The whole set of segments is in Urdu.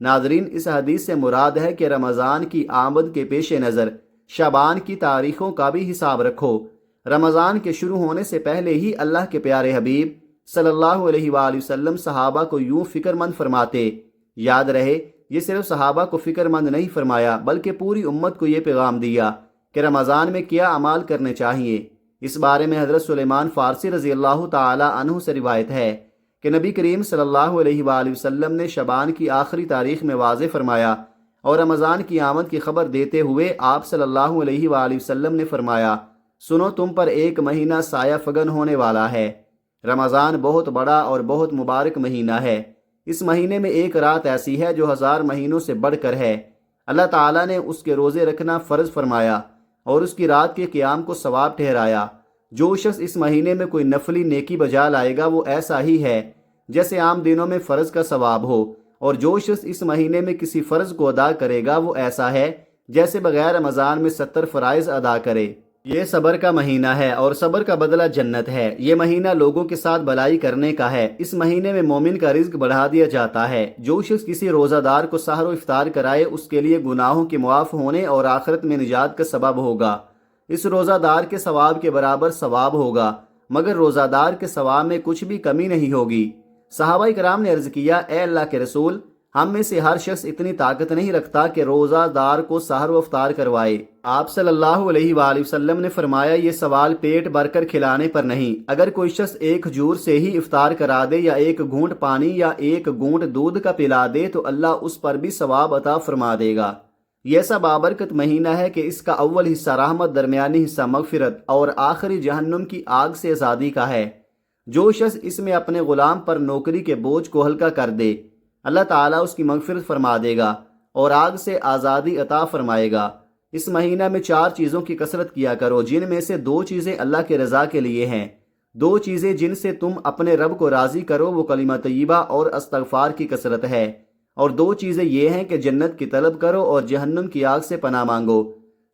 ناظرین، اس حدیث سے مراد ہے کہ رمضان کی آمد کے پیش نظر شعبان کی تاریخوں کا بھی حساب رکھو۔ رمضان کے شروع ہونے سے پہلے ہی اللہ کے پیارے حبیب صلی اللہ علیہ وآلہ وسلم صحابہ کو یوں فکر مند فرماتے۔ یاد رہے، یہ صرف صحابہ کو فکر مند نہیں فرمایا بلکہ پوری امت کو یہ پیغام دیا کہ رمضان میں کیا اعمال کرنے چاہیے۔ اس بارے میں حضرت سلیمان فارسی رضی اللہ تعالی عنہ سے روایت ہے کہ نبی کریم صلی اللہ علیہ وآلہ وسلم نے شعبان کی آخری تاریخ میں واضح فرمایا، اور رمضان کی آمد کی خبر دیتے ہوئے آپ صلی اللہ علیہ وآلہ وسلم نے فرمایا، سنو، تم پر ایک مہینہ سایہ فگن ہونے والا ہے۔ رمضان بہت بڑا اور بہت مبارک مہینہ ہے۔ اس مہینے میں ایک رات ایسی ہے جو 1000 مہینوں سے بڑھ کر ہے۔ اللہ تعالیٰ نے اس کے روزے رکھنا فرض فرمایا اور اس کی رات کے قیام کو ثواب ٹھہرایا۔ جو شخص اس مہینے میں کوئی نفلی نیکی بجا لائے گا وہ ایسا ہی ہے جیسے عام دنوں میں فرض کا ثواب ہو، اور جو شخص اس مہینے میں کسی فرض کو ادا کرے گا وہ ایسا ہے جیسے بغیر رمضان میں 70 فرائض ادا کرے۔ یہ صبر کا مہینہ ہے اور صبر کا بدلہ جنت ہے۔ یہ مہینہ لوگوں کے ساتھ بھلائی کرنے کا ہے۔ اس مہینے میں مومن کا رزق بڑھا دیا جاتا ہے۔ جو شخص کسی روزہ دار کو سحر و افطار کرائے اس کے لیے گناہوں کے معاف ہونے اور آخرت میں نجات کا سبب ہوگا۔ اس روزہ دار کے ثواب کے برابر ثواب ہوگا، مگر روزہ دار کے ثواب میں کچھ بھی کمی نہیں ہوگی۔ صحابہ کرام نے عرض کیا، اے اللہ کے رسول، ہم میں سے ہر شخص اتنی طاقت نہیں رکھتا کہ روزہ دار کو سحر و افطار کروائے۔ آپ صلی اللہ علیہ وآلہ وسلم نے فرمایا، یہ سوال پیٹ بھر کر کھلانے پر نہیں۔ اگر کوئی شخص ایک کھجور سے ہی افطار کرا دے یا ایک گھونٹ پانی یا ایک گھونٹ دودھ کا پلا دے تو اللہ اس پر بھی ثواب عطا فرما دے گا۔ یہ ایسا بابرکت مہینہ ہے کہ اس کا اول حصہ رحمت، درمیانی حصہ مغفرت اور آخری جہنم کی آگ سے آزادی کا ہے۔ جو شخص اس میں اپنے غلام پر نوکری کے بوجھ کو ہلکا کر دے، اللہ تعالیٰ اس کی مغفرت فرما دے گا اور آگ سے آزادی عطا فرمائے گا۔ اس مہینہ میں 4 چیزوں کی کثرت کیا کرو، جن میں سے 2 چیزیں اللہ کے رضا کے لیے ہیں۔ 2 چیزیں جن سے تم اپنے رب کو راضی کرو وہ کلمہ طیبہ اور استغفار کی کثرت ہے، اور 2 چیزیں یہ ہیں کہ جنت کی طلب کرو اور جہنم کی آگ سے پناہ مانگو۔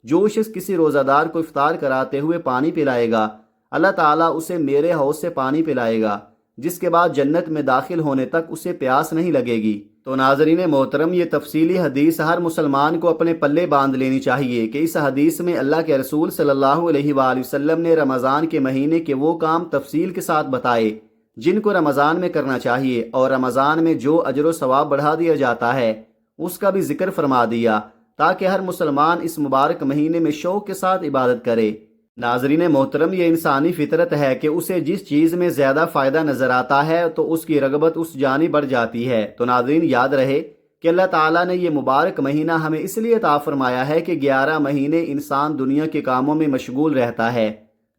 جو شخص کسی روزہ دار کو افطار کراتے ہوئے پانی پلائے گا، اللہ تعالیٰ اسے میرے حوض سے پانی پلائے گا، جس کے بعد جنت میں داخل ہونے تک اسے پیاس نہیں لگے گی۔ تو ناظرین محترم، یہ تفصیلی حدیث ہر مسلمان کو اپنے پلے باندھ لینی چاہیے کہ اس حدیث میں اللہ کے رسول صلی اللہ علیہ وآلہ وسلم نے رمضان کے مہینے کے وہ کام تفصیل کے ساتھ بتائے جن کو رمضان میں کرنا چاہیے، اور رمضان میں جو اجر و ثواب بڑھا دیا جاتا ہے اس کا بھی ذکر فرما دیا، تاکہ ہر مسلمان اس مبارک مہینے میں شوق کے ساتھ عبادت کرے۔ ناظرین محترم، یہ انسانی فطرت ہے کہ اسے جس چیز میں زیادہ فائدہ نظر آتا ہے تو اس کی رغبت اس جانب بڑھ جاتی ہے۔ تو ناظرین، یاد رہے کہ اللہ تعالیٰ نے یہ مبارک مہینہ ہمیں اس لیے عطا فرمایا ہے کہ 11 مہینے انسان دنیا کے کاموں میں مشغول رہتا ہے،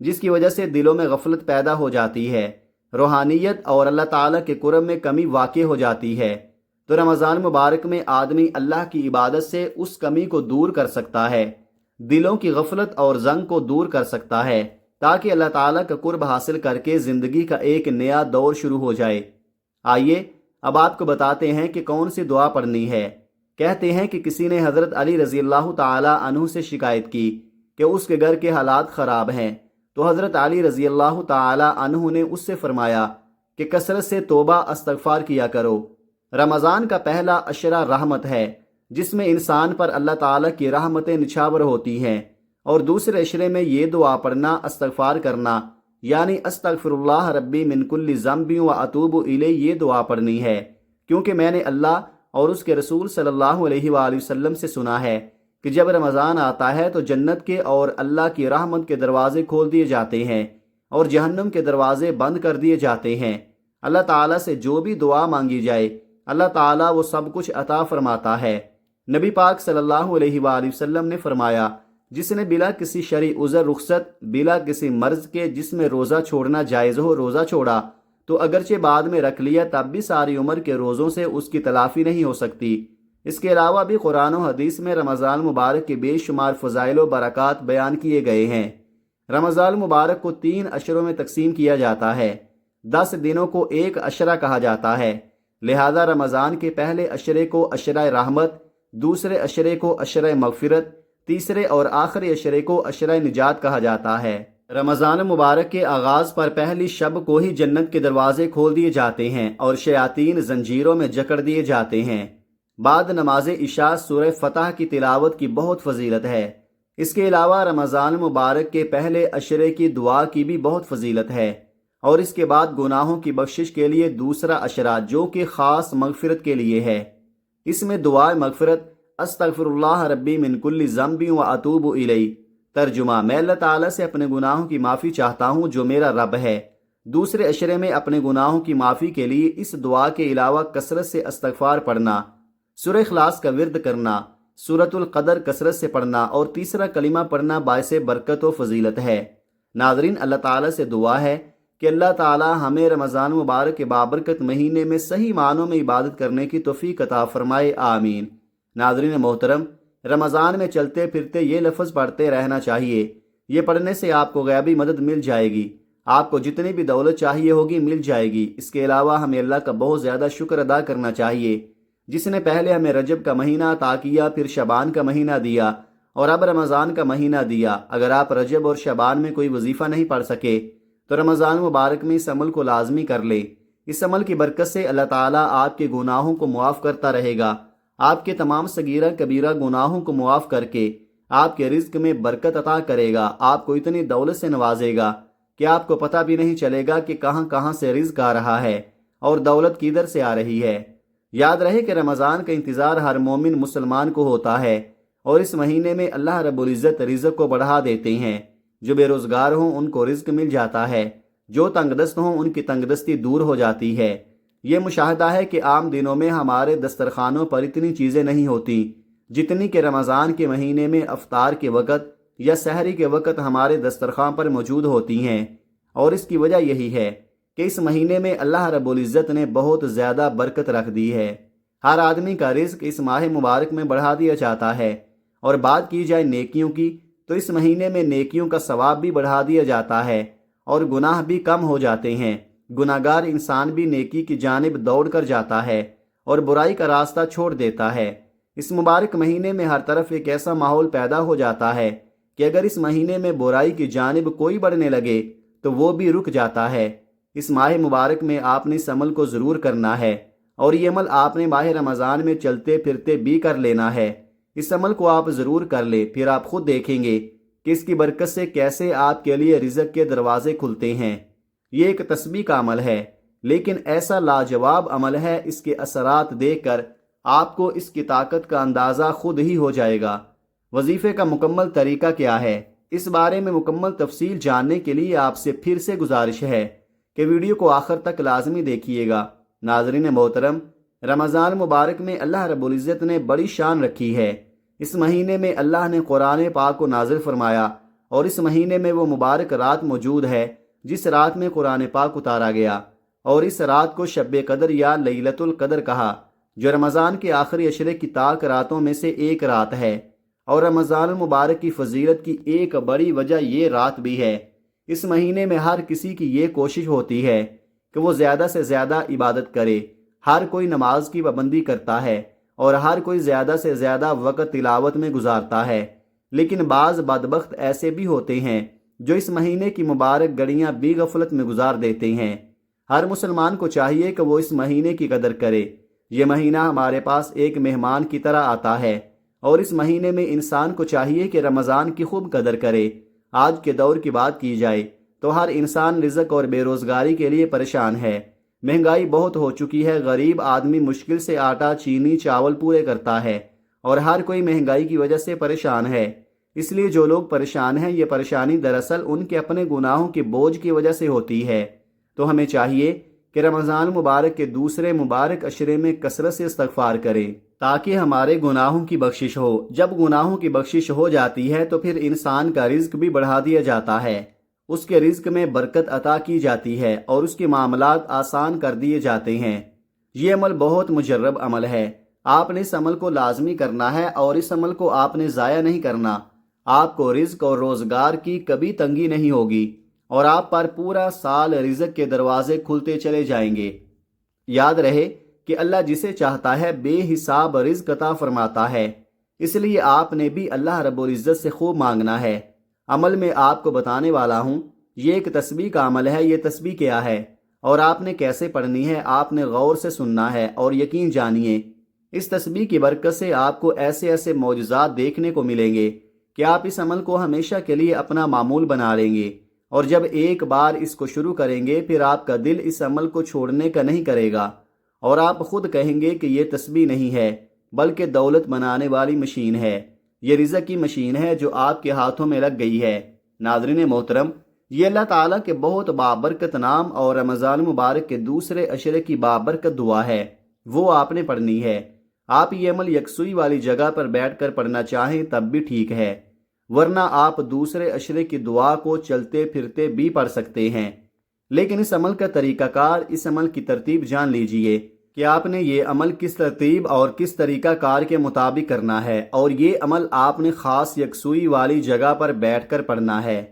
جس کی وجہ سے دلوں میں غفلت پیدا ہو جاتی ہے، روحانیت اور اللہ تعالیٰ کے قرب میں کمی واقع ہو جاتی ہے۔ تو رمضان مبارک میں آدمی اللہ کی عبادت سے اس کمی کو دور کر سکتا ہے، دلوں کی غفلت اور زنگ کو دور کر سکتا ہے، تاکہ اللہ تعالیٰ کا قرب حاصل کر کے زندگی کا ایک نیا دور شروع ہو جائے۔ آئیے اب آپ کو بتاتے ہیں کہ کون سی دعا پڑھنی ہے۔ کہتے ہیں کہ کسی نے حضرت علی رضی اللہ تعالی عنہ سے شکایت کی کہ اس کے گھر کے حالات خراب ہیں، تو حضرت علی رضی اللہ تعالی عنہ نے اس سے فرمایا کہ کثرت سے توبہ استغفار کیا کرو۔ رمضان کا پہلا عشرہ رحمت ہے، جس میں انسان پر اللہ تعالیٰ کی رحمتیں نچھاور ہوتی ہیں، اور دوسرے عشرے میں یہ دعا پڑھنا، استغفار کرنا، یعنی استغفر اللہ ربی من کل ذنب و اتوب الیہ، یہ دعا پڑھنی ہے، کیونکہ میں نے اللہ اور اس کے رسول صلی اللہ علیہ وآلہ وسلم سے سنا ہے کہ جب رمضان آتا ہے تو جنت کے اور اللہ کی رحمت کے دروازے کھول دیے جاتے ہیں اور جہنم کے دروازے بند کر دیے جاتے ہیں۔ اللہ تعالیٰ سے جو بھی دعا مانگی جائے اللہ تعالیٰ وہ سب کچھ عطا فرماتا ہے۔ نبی پاک صلی اللہ علیہ وآلہ وسلم نے فرمایا، جس نے بلا کسی شرعی عذر رخصت، بلا کسی مرض کے جس میں روزہ چھوڑنا جائز ہو روزہ چھوڑا تو اگرچہ بعد میں رکھ لیا تب بھی ساری عمر کے روزوں سے اس کی تلافی نہیں ہو سکتی۔ اس کے علاوہ بھی قرآن و حدیث میں رمضان مبارک کے بے شمار فضائل و برکات بیان کیے گئے ہیں۔ رمضان مبارک کو 3 عشروں میں تقسیم کیا جاتا ہے۔ 10 دنوں کو ایک عشرہ کہا جاتا ہے، لہذا رمضان کے پہلے عشرے کو عشرہ رحمت، دوسرے عشرے کو عشرہ مغفرت، تیسرے اور آخری عشرے کو عشرہ نجات کہا جاتا ہے۔ رمضان مبارک کے آغاز پر پہلی شب کو ہی جنت کے دروازے کھول دیے جاتے ہیں اور شیاطین زنجیروں میں جکڑ دیے جاتے ہیں۔ بعد نماز عشاء سورہ فتح کی تلاوت کی بہت فضیلت ہے۔ اس کے علاوہ رمضان مبارک کے پہلے عشرے کی دعا کی بھی بہت فضیلت ہے، اور اس کے بعد گناہوں کی بخشش کے لیے دوسرا عشرہ جو کہ خاص مغفرت کے لیے ہے۔ اس میں دعائے مغفرت استغفر اللہ ربی من کل ذنب و اتوب الیہ، ترجمہ میں اللہ تعالیٰ سے اپنے گناہوں کی معافی چاہتا ہوں جو میرا رب ہے۔ دوسرے عشرے میں اپنے گناہوں کی معافی کے لیے اس دعا کے علاوہ کثرت سے استغفار پڑھنا، سورہ اخلاص کا ورد کرنا، سورۃ القدر کثرت سے پڑھنا اور تیسرا کلمہ پڑھنا باعث برکت و فضیلت ہے۔ ناظرین، اللہ تعالیٰ سے دعا ہے کہ اللہ تعالیٰ ہمیں رمضان مبارک کے بابرکت مہینے میں صحیح معنوں میں عبادت کرنے کی توفیق عطا فرمائے، آمین۔ ناظرین محترم، رمضان میں چلتے پھرتے یہ لفظ پڑھتے رہنا چاہیے۔ یہ پڑھنے سے آپ کو غیبی مدد مل جائے گی، آپ کو جتنی بھی دولت چاہیے ہوگی مل جائے گی۔ اس کے علاوہ ہمیں اللہ کا بہت زیادہ شکر ادا کرنا چاہیے، جس نے پہلے ہمیں رجب کا مہینہ عطا کیا، پھر شعبان کا مہینہ دیا اور اب رمضان کا مہینہ دیا۔ اگر آپ رجب اور شعبان میں کوئی وظیفہ نہیں پڑھ سکے تو رمضان مبارک میں اس عمل کو لازمی کر لے۔ اس عمل کی برکت سے اللہ تعالیٰ آپ کے گناہوں کو معاف کرتا رہے گا، آپ کے تمام صغیرہ کبیرہ گناہوں کو معاف کر کے آپ کے رزق میں برکت عطا کرے گا، آپ کو اتنی دولت سے نوازے گا کہ آپ کو پتہ بھی نہیں چلے گا کہ کہاں کہاں سے رزق آ رہا ہے اور دولت کدھر سے آ رہی ہے۔ یاد رہے کہ رمضان کا انتظار ہر مومن مسلمان کو ہوتا ہے، اور اس مہینے میں اللہ رب العزت رزق کو بڑھا دیتے ہیں۔ جو بے روزگار ہوں ان کو رزق مل جاتا ہے، جو تنگ دست ہوں ان کی تنگ دستی دور ہو جاتی ہے۔ یہ مشاہدہ ہے کہ عام دنوں میں ہمارے دسترخوانوں پر اتنی چیزیں نہیں ہوتی جتنی کہ رمضان کے مہینے میں افطار کے وقت یا سحری کے وقت ہمارے دسترخوان پر موجود ہوتی ہیں، اور اس کی وجہ یہی ہے کہ اس مہینے میں اللہ رب العزت نے بہت زیادہ برکت رکھ دی ہے۔ ہر آدمی کا رزق اس ماہ مبارک میں بڑھا دیا جاتا ہے، اور بات کی جائے نیکیوں کی تو اس مہینے میں نیکیوں کا ثواب بھی بڑھا دیا جاتا ہے اور گناہ بھی کم ہو جاتے ہیں۔ گناہگار انسان بھی نیکی کی جانب دوڑ کر جاتا ہے اور برائی کا راستہ چھوڑ دیتا ہے۔ اس مبارک مہینے میں ہر طرف ایک ایسا ماحول پیدا ہو جاتا ہے کہ اگر اس مہینے میں برائی کی جانب کوئی بڑھنے لگے تو وہ بھی رک جاتا ہے۔ اس ماہ مبارک میں آپ نے اس عمل کو ضرور کرنا ہے، اور یہ عمل آپ نے ماہ رمضان میں چلتے پھرتے بھی کر لینا ہے۔ اس عمل کو آپ ضرور کر لیں، پھر آپ خود دیکھیں گے کہ اس کی برکت سے کیسے آپ کے لیے رزق کے دروازے کھلتے ہیں۔ یہ ایک تسبیح کا عمل ہے، لیکن ایسا لاجواب عمل ہے، اس کے اثرات دیکھ کر آپ کو اس کی طاقت کا اندازہ خود ہی ہو جائے گا۔ وظیفے کا مکمل طریقہ کیا ہے، اس بارے میں مکمل تفصیل جاننے کے لیے آپ سے پھر سے گزارش ہے کہ ویڈیو کو آخر تک لازمی دیکھیے گا۔ ناظرین محترم، رمضان مبارک میں اللہ رب العزت نے بڑی شان رکھی ہے۔ اس مہینے میں اللہ نے قرآن پاک کو نازل فرمایا، اور اس مہینے میں وہ مبارک رات موجود ہے جس رات میں قرآن پاک اتارا گیا، اور اس رات کو شب قدر یا لیلۃ القدر کہا، جو رمضان کے آخری عشرے کی تاک راتوں میں سے ایک رات ہے۔ اور رمضان المبارک کی فضیلت کی ایک بڑی وجہ یہ رات بھی ہے۔ اس مہینے میں ہر کسی کی یہ کوشش ہوتی ہے کہ وہ زیادہ سے زیادہ عبادت کرے، ہر کوئی نماز کی پابندی کرتا ہے اور ہر کوئی زیادہ سے زیادہ وقت تلاوت میں گزارتا ہے، لیکن بعض بدبخت ایسے بھی ہوتے ہیں جو اس مہینے کی مبارک گھڑیاں بھی غفلت میں گزار دیتے ہیں۔ ہر مسلمان کو چاہیے کہ وہ اس مہینے کی قدر کرے۔ یہ مہینہ ہمارے پاس ایک مہمان کی طرح آتا ہے، اور اس مہینے میں انسان کو چاہیے کہ رمضان کی خوب قدر کرے۔ آج کے دور کی بات کی جائے تو ہر انسان رزق اور بے روزگاری کے لیے پریشان ہے۔ مہنگائی بہت ہو چکی ہے، غریب آدمی مشکل سے آٹا، چینی، چاول پورے کرتا ہے، اور ہر کوئی مہنگائی کی وجہ سے پریشان ہے۔ اس لیے جو لوگ پریشان ہیں، یہ پریشانی دراصل ان کے اپنے گناہوں کے بوجھ کی وجہ سے ہوتی ہے۔ تو ہمیں چاہیے کہ رمضان مبارک کے دوسرے مبارک عشرے میں کثرت سے استغفار کریں تاکہ ہمارے گناہوں کی بخشش ہو۔ جب گناہوں کی بخشش ہو جاتی ہے تو پھر انسان کا رزق بھی بڑھا دیا جاتا ہے، اس کے رزق میں برکت عطا کی جاتی ہے اور اس کے معاملات آسان کر دیے جاتے ہیں۔ یہ عمل بہت مجرب عمل ہے، آپ نے اس عمل کو لازمی کرنا ہے، اور اس عمل کو آپ نے ضائع نہیں کرنا۔ آپ کو رزق اور روزگار کی کبھی تنگی نہیں ہوگی، اور آپ پر پورا سال رزق کے دروازے کھلتے چلے جائیں گے۔ یاد رہے کہ اللہ جسے چاہتا ہے بے حساب رزق عطا فرماتا ہے، اس لیے آپ نے بھی اللہ رب العزت سے خوب مانگنا ہے۔ عمل میں آپ کو بتانے والا ہوں، یہ ایک تسبیح کا عمل ہے۔ یہ تسبیح کیا ہے اور آپ نے کیسے پڑھنی ہے، آپ نے غور سے سننا ہے اور یقین جانیے اس تسبیح کی برکت سے آپ کو ایسے ایسے معجزات دیکھنے کو ملیں گے کہ آپ اس عمل کو ہمیشہ کے لیے اپنا معمول بنا لیں گے، اور جب ایک بار اس کو شروع کریں گے پھر آپ کا دل اس عمل کو چھوڑنے کا نہیں کرے گا، اور آپ خود کہیں گے کہ یہ تسبیح نہیں ہے بلکہ دولت بنانے والی مشین ہے، یہ رزق کی مشین ہے جو آپ کے ہاتھوں میں لگ گئی ہے۔ ناظرین محترم، یہ اللہ تعالیٰ کے بہت بابرکت نام اور رمضان مبارک کے دوسرے عشرے کی بابرکت دعا ہے، وہ آپ نے پڑھنی ہے۔ آپ یہ عمل یکسوئی والی جگہ پر بیٹھ کر پڑھنا چاہیں تب بھی ٹھیک ہے، ورنہ آپ دوسرے عشرے کی دعا کو چلتے پھرتے بھی پڑھ سکتے ہیں، لیکن اس عمل کا طریقہ کار، اس عمل کی ترتیب جان لیجئے کہ آپ نے یہ عمل کس ترتیب اور کس طریقہ کار کے مطابق کرنا ہے، اور یہ عمل آپ نے خاص یکسوئی والی جگہ پر بیٹھ کر پڑھنا ہے۔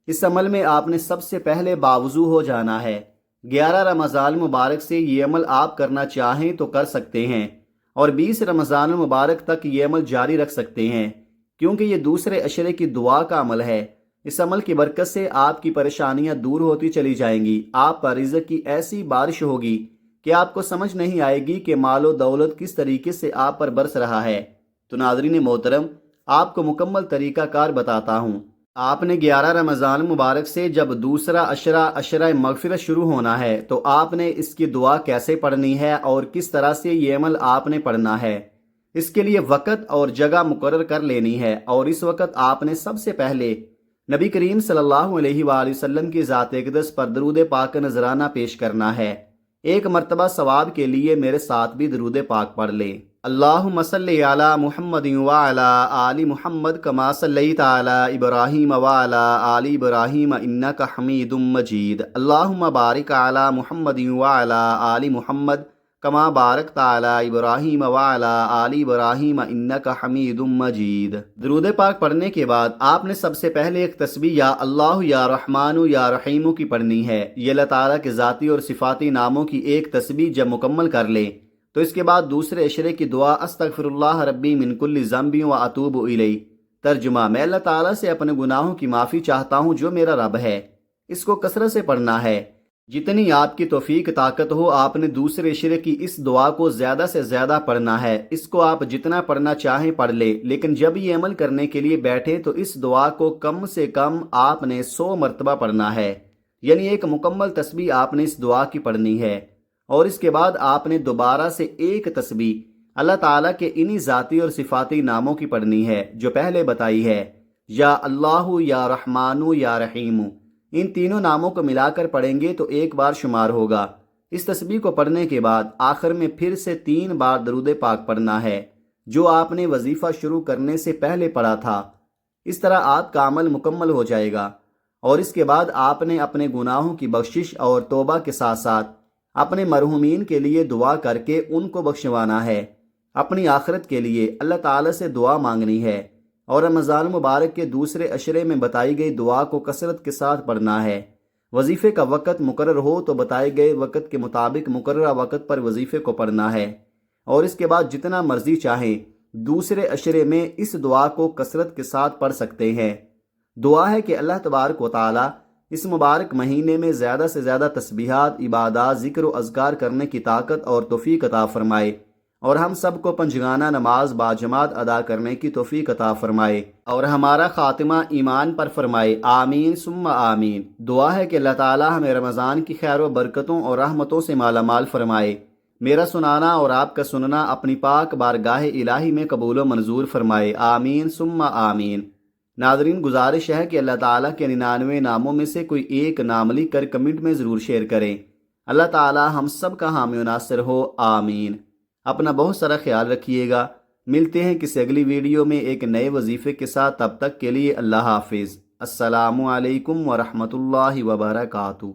اس عمل میں آپ نے سب سے پہلے باوضو ہو جانا ہے۔ 11 رمضان مبارک سے یہ عمل آپ کرنا چاہیں تو کر سکتے ہیں، اور 20 رمضان مبارک تک یہ عمل جاری رکھ سکتے ہیں، کیونکہ یہ دوسرے عشرے کی دعا کا عمل ہے۔ اس عمل کی برکت سے آپ کی پریشانیاں دور ہوتی چلی جائیں گی، آپ پر رزق کی ایسی بارش ہوگی کہ آپ کو سمجھ نہیں آئے گی کہ مال و دولت کس طریقے سے آپ پر برس رہا ہے۔ تو ناظرین محترم، آپ کو مکمل طریقہ کار بتاتا ہوں۔ آپ نے 11 رمضان مبارک سے جب دوسرا عشرہ مغفرت شروع ہونا ہے تو آپ نے اس کی دعا کیسے پڑھنی ہے اور کس طرح سے یہ عمل آپ نے پڑھنا ہے، اس کے لیے وقت اور جگہ مقرر کر لینی ہے، اور اس وقت آپ نے سب سے پہلے نبی کریم صلی اللہ علیہ وآلہ وسلم کی ذات اقدس پر درود پاک کا نذرانہ پیش کرنا ہے۔ ایک مرتبہ ثواب کے لیے میرے ساتھ بھی درود پاک پڑھ لیں۔ اللہم صلی علی محمد وعلی آل محمد کما صلیت علی ابراہیم وعلی آل ابراہیم انک حمید مجید۔ اللہم بارک علی محمد وعلی آل محمد کما بارکت علی ابراہیم وعلی آل ابراہیم انک حمید مجید۔ درود پاک پڑھنے کے بعد آپ نے سب سے پہلے ایک تسبیح یا اللہ یا رحمان یا رحیم کی پڑھنی ہے۔ یہ اللہ تعالیٰ کے ذاتی اور صفاتی ناموں کی ایک تسبیح جب مکمل کر لیں تو اس کے بعد دوسرے عشرے کی دعا استغفر اللہ ربی من کل ذنب و اتوب الیہ۔ ترجمہ: میں اللہ تعالیٰ سے اپنے گناہوں کی معافی چاہتا ہوں جو میرا رب ہے۔ اس کو کثرت سے پڑھنا ہے، جتنی آپ کی توفیق طاقت ہو آپ نے دوسرے عشرے کی اس دعا کو زیادہ سے زیادہ پڑھنا ہے۔ اس کو آپ جتنا پڑھنا چاہیں پڑھ لیں، لیکن جب یہ عمل کرنے کے لیے بیٹھیں تو اس دعا کو کم سے کم آپ نے 100 مرتبہ پڑھنا ہے، یعنی ایک مکمل تسبیح آپ نے اس دعا کی پڑھنی ہے، اور اس کے بعد آپ نے دوبارہ سے ایک تسبیح اللہ تعالیٰ کے انہی ذاتی اور صفاتی ناموں کی پڑھنی ہے جو پہلے بتائی ہے، یا اللہ یا رحمان یا رحیم۔ ان تینوں ناموں کو ملا کر پڑھیں گے تو ایک بار شمار ہوگا۔ اس تسبیح کو پڑھنے کے بعد آخر میں پھر سے 3 بار درود پاک پڑھنا ہے جو آپ نے وظیفہ شروع کرنے سے پہلے پڑھا تھا۔ اس طرح آپ کا عمل مکمل ہو جائے گا، اور اس کے بعد آپ نے اپنے گناہوں کی بخشش اور توبہ کے ساتھ ساتھ اپنے مرحومین کے لیے دعا کر کے ان کو بخشوانا ہے، اپنی آخرت کے لیے اللہ تعالیٰ سے دعا مانگنی ہے، اور رمضان مبارک کے دوسرے عشرے میں بتائی گئی دعا کو کثرت کے ساتھ پڑھنا ہے۔ وظیفے کا وقت مقرر ہو تو بتائے گئے وقت کے مطابق مقررہ وقت پر وظیفے کو پڑھنا ہے، اور اس کے بعد جتنا مرضی چاہیں دوسرے عشرے میں اس دعا کو کثرت کے ساتھ پڑھ سکتے ہیں۔ دعا ہے کہ اللہ تبارک و تعالی اس مبارک مہینے میں زیادہ سے زیادہ تسبیحات، عبادات، ذکر و اذکار کرنے کی طاقت اور توفیق عطا فرمائے، اور ہم سب کو پنجگانہ نماز باجماعت ادا کرنے کی توفیق عطا فرمائے، اور ہمارا خاتمہ ایمان پر فرمائے، آمین ثم آمین۔ دعا ہے کہ اللہ تعالی ہمیں رمضان کی خیر و برکتوں اور رحمتوں سے مالا مال فرمائے۔ میرا سنانا اور آپ کا سننا اپنی پاک بارگاہ الہی میں قبول و منظور فرمائے، آمین ثم آمین۔ ناظرین، گزارش ہے کہ اللہ تعالیٰ کے 99 ناموں میں سے کوئی ایک نام لکھ کر کمنٹ میں ضرور شیئر کریں۔ اللہ تعالیٰ ہم سب کا حامی و ناصر ہو، آمین۔ اپنا بہت سارا خیال رکھیے گا۔ ملتے ہیں کسی اگلی ویڈیو میں ایک نئے وظیفے کے ساتھ، تب تک کے لیے اللہ حافظ۔ السلام علیکم ورحمۃ اللہ وبرکاتہ۔